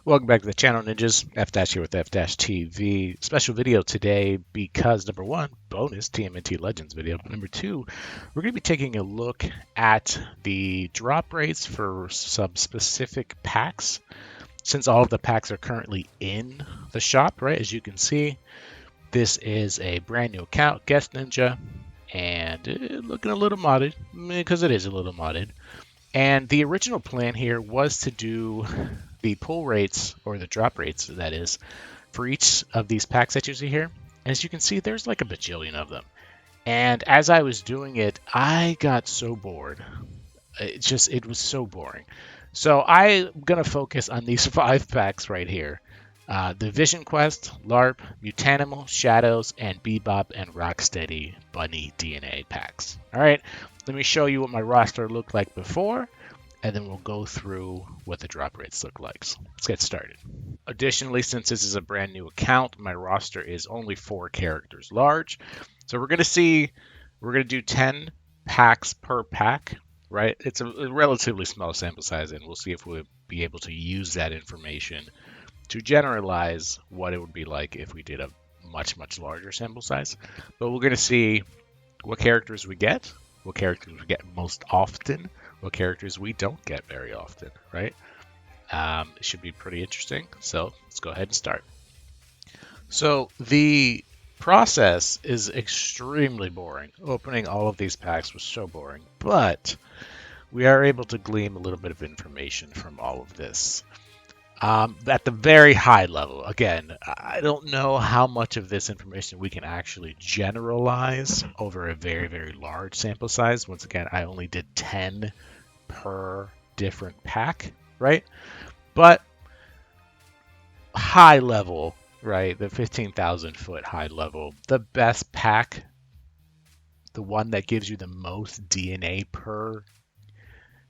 Welcome back to the channel, Ninjas. F-Dash here with F-TV. Special video today because, number one, bonus TMNT Legends video. Number two, we're going to be taking a look at the drop rates for some specific packs. Since all of the packs are currently in the shop, right, as you can see, this is a brand new account, Guest Ninja, and looking a little modded, because it is a little modded. And the original plan here was to do the pull rates, or the drop rates, that is, for each of these packs that you see here. As you can see, there's like a bajillion of them. And as I was doing it, I got so bored. It was so boring. So I'm going to focus on these 5 packs right here. The Vision Quest, LARP, Mutanimal, Shadows, and Bebop and Rocksteady Bunny DNA packs. Alright, let me show you what my roster looked like before, and then we'll go through what the drop rates look like. So let's get started. Additionally, since this is a brand new account, my roster is only 4 characters large. So we're going to do 10 packs per pack, right? It's a relatively small sample size, and we'll see if we'll be able to use that information to generalize what it would be like if we did a much, much larger sample size. But we're going to see what characters we get, what characters we get most often, what characters we don't get very often, right? It should be pretty interesting. So let's go ahead and start. So the process is extremely boring. Opening all of these packs was so boring, but we are able to glean a little bit of information from all of this. At the very high level, again, I don't know how much of this information we can actually generalize over a very, very large sample size. Once again, I only did 10 per different pack, right? But high level, right, the 15,000 foot high level, the best pack, the one that gives you the most DNA per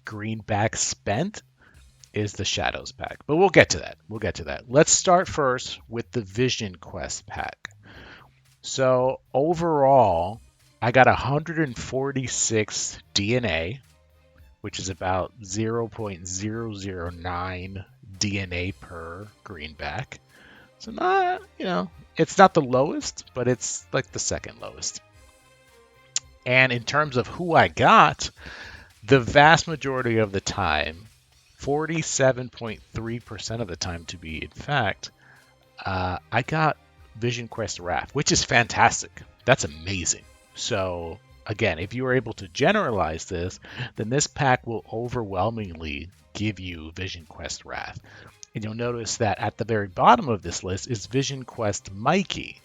greenback spent, is the Shadows pack. But we'll get to that. Let's start first with the Vision Quest pack. So overall, I got 146 DNA, which is about 0.009 DNA per greenback. So not, it's not the lowest, but it's like the second lowest. And in terms of who I got, the vast majority of the time, 47.3% of the time to be exact, I got Vision Quest Wrath, which is fantastic. That's amazing. So again, if you are able to generalize this, then this pack will overwhelmingly give you Vision Quest Wrath. And you'll notice that at the very bottom of this list is Vision Quest Mikey,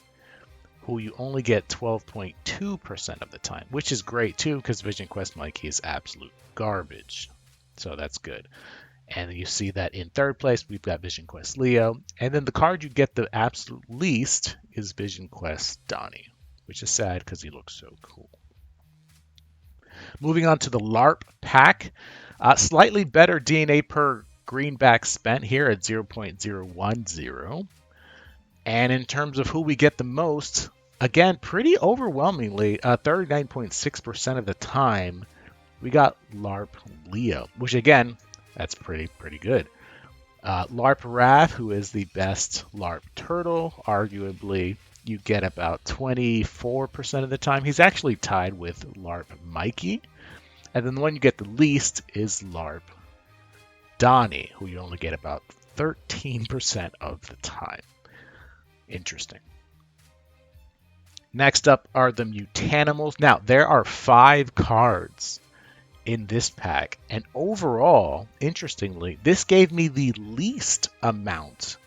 who you only get 12.2% of the time, which is great too, because Vision Quest Mikey is absolute garbage. So that's good. And you see that in third place, we've got Vision Quest Leo. And then the card you get the absolute least is Vision Quest Donnie, which is sad because he looks so cool. Moving on to the LARP pack. Slightly better DNA per greenback spent here at 0.010. And in terms of who we get the most, again, pretty overwhelmingly, 39.6% of the time, we got LARP Leo, which again, that's pretty good. LARP Wrath, who is the best LARP turtle, arguably, you get about 24% of the time. He's actually tied with LARP Mikey. And then the one you get the least is LARP Donnie, who you only get about 13% of the time. Interesting. Next up are the Mutanimals. Now, there are 5 cards in this pack, and overall, interestingly, this gave me the least amount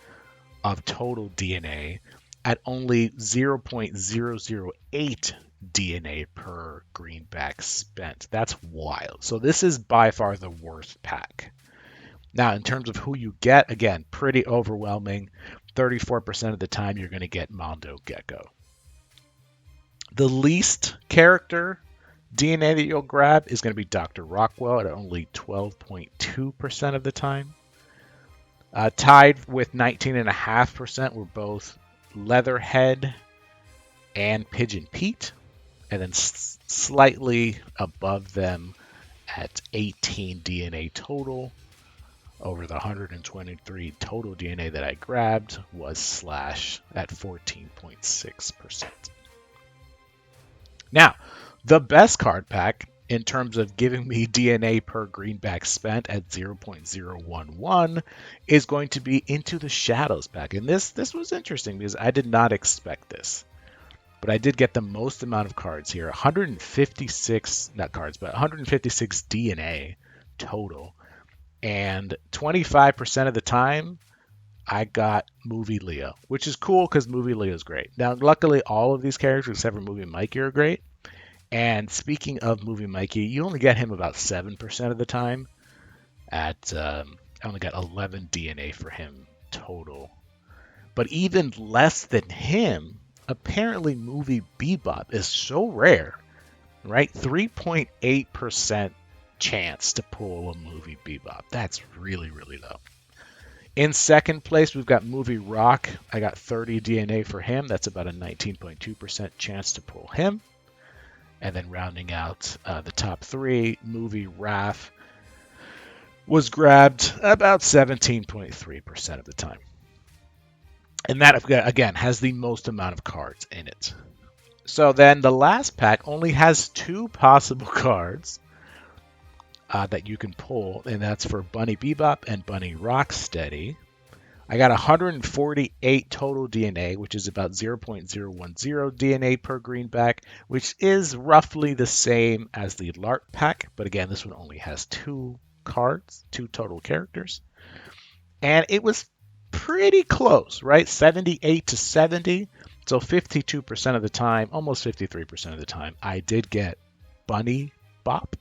of total DNA at only 0.008 DNA per greenback spent. That's wild. So this is by far the worst pack. Now, in terms of who you get, again, pretty overwhelming. 34% of the time you're going to get Mondo Gecko. The least character DNA that you'll grab is going to be Dr. Rockwell at only 12.2% of the time. Tied with 19.5% were both Leatherhead and Pigeon Pete, and then slightly above them at 18 DNA total over the 123 total DNA that I grabbed was Slash at 14.6%. Now, the best card pack in terms of giving me DNA per greenback spent at 0.011 is going to be Into the Shadows pack. And this was interesting because I did not expect this. But I did get the most amount of cards here, 156, not cards, but 156 DNA total. And 25% of the time, I got Movie Leo, which is cool because Movie Leo is great. Now, luckily, all of these characters except for Movie Mikey are great. And speaking of Movie Mikey, you only get him about 7% of the time. I only got 11 DNA for him total. But even less than him, apparently Movie Bebop is so rare, right? 3.8% chance to pull a Movie Bebop. That's really, really low. In second place, we've got Movie Rock. I got 30 DNA for him. That's about a 19.2% chance to pull him. And then rounding out the top three, Movie Raph was grabbed about 17.3% of the time. And that, again, has the most amount of cards in it. So then the last pack only has 2 possible cards that you can pull, and that's for Bunny Bebop and Bunny Rocksteady. I got 148 total DNA, which is about 0.010 DNA per greenback, which is roughly the same as the LARP pack. But again, this one only has 2 cards, 2 total characters. And it was pretty close, right? 78 to 70. So 52% of the time, almost 53% of the time, I did get Bunny Bop,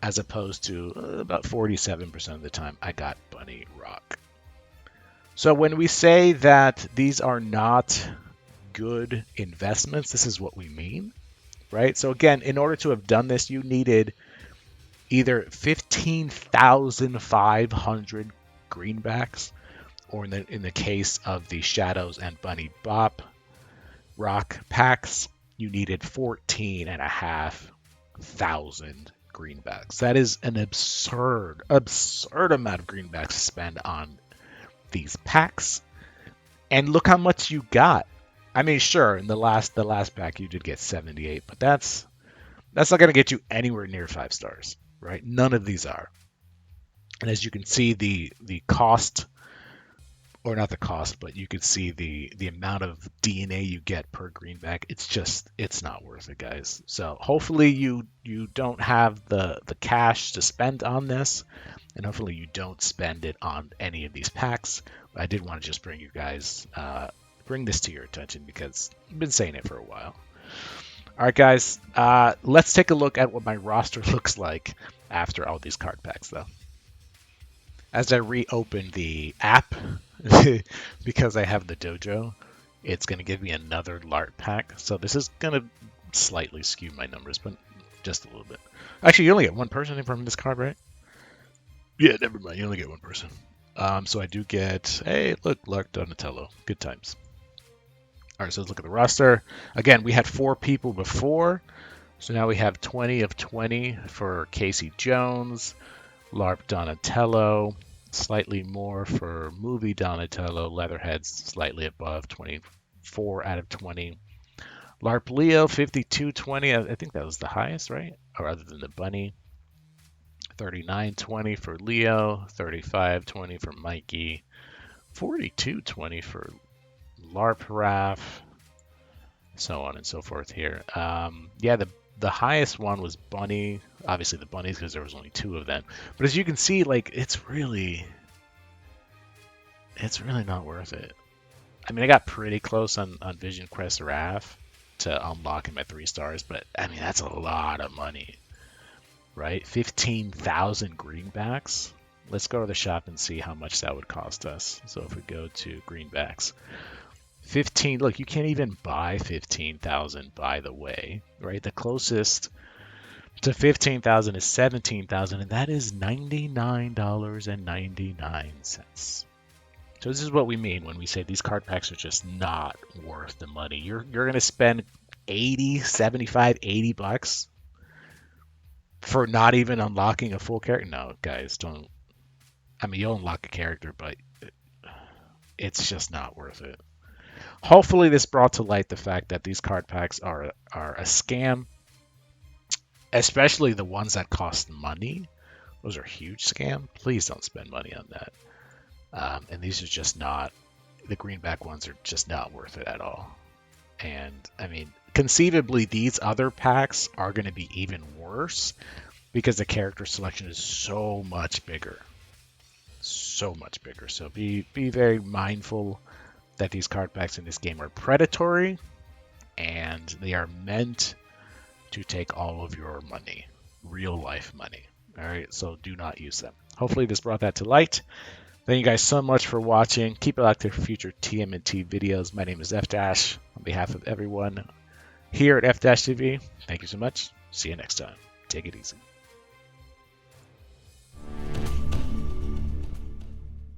as opposed to about 47% of the time, I got Bunny Rock. So when we say that these are not good investments, this is what we mean, right? So again, in order to have done this, you needed either 15,500 greenbacks, or in the case of the Shadows and Bunny Bop Rock packs, you needed 14,500 greenbacks. That is an absurd amount of greenbacks to spend on these packs. And look how much you got. I mean, sure, in the last pack you did get 78, but that's not going to get you anywhere near 5 stars, right? None of these are. And as you can see, the cost, or not the cost, but you can see the amount of DNA you get per greenback. It's not worth it, guys. So hopefully you don't have the cash to spend on this, and hopefully you don't spend it on any of these packs. But I did want to just bring this to your attention because I've been saying it for a while. All right, guys, let's take a look at what my roster looks like after all these card packs, though. As I reopen the app, because I have the dojo, it's going to give me another LARP pack. So this is going to slightly skew my numbers, but just a little bit. Actually, you only get one person from this card, right? Yeah, never mind. You only get one person. So I do get, hey, look, Lark Donatello. Good times. All right, so let's look at the roster. Again, we had 4 people before. So now we have 20 of 20 for Casey Jones, LARP Donatello, slightly more for Movie Donatello, Leatherhead's slightly above, 24 out of 20. LARP Leo, 52-20, I think that was the highest, right? Or other than the bunny. 39-20 for Leo, 35-20 for Mikey, 42-20 for LARP Raph, so on and so forth here. Yeah, the highest one was Bunny. Obviously the bunnies, because there was only 2 of them. But as you can see, like, it's really not worth it. I mean, I got pretty close on Vision Quest Raph to unlocking my 3 stars, but I mean, that's a lot of money, right? 15,000 greenbacks. Let's go to the shop and see how much that would cost us. So if we go to greenbacks, 15, look, you can't even buy 15,000, by the way, right? The closest to 15,000 is 17,000, and that is $99.99. So this is what we mean when we say these card packs are just not worth the money. You're going to spend 80, 75, 80 bucks for not even unlocking a full character. No, guys, don't I mean, you'll unlock a character, but it's just not worth it. Hopefully, this brought to light the fact that these card packs are a scam, especially the ones that cost money. Those are a huge scam. Please don't spend money on that. And these are just not, the greenback ones are just not worth it at all. And I mean, conceivably, these other packs are going to be even worse because the character selection is so much bigger. So much bigger. So be very mindful that these card packs in this game are predatory and they are meant to take all of your money, real life money. All right, so do not use them. Hopefully, this brought that to light. Thank you guys so much for watching. Keep it active for future TMNT videos. My name is F Dash. On behalf of everyone here at F Dash TV, thank you so much. See you next time. Take it easy.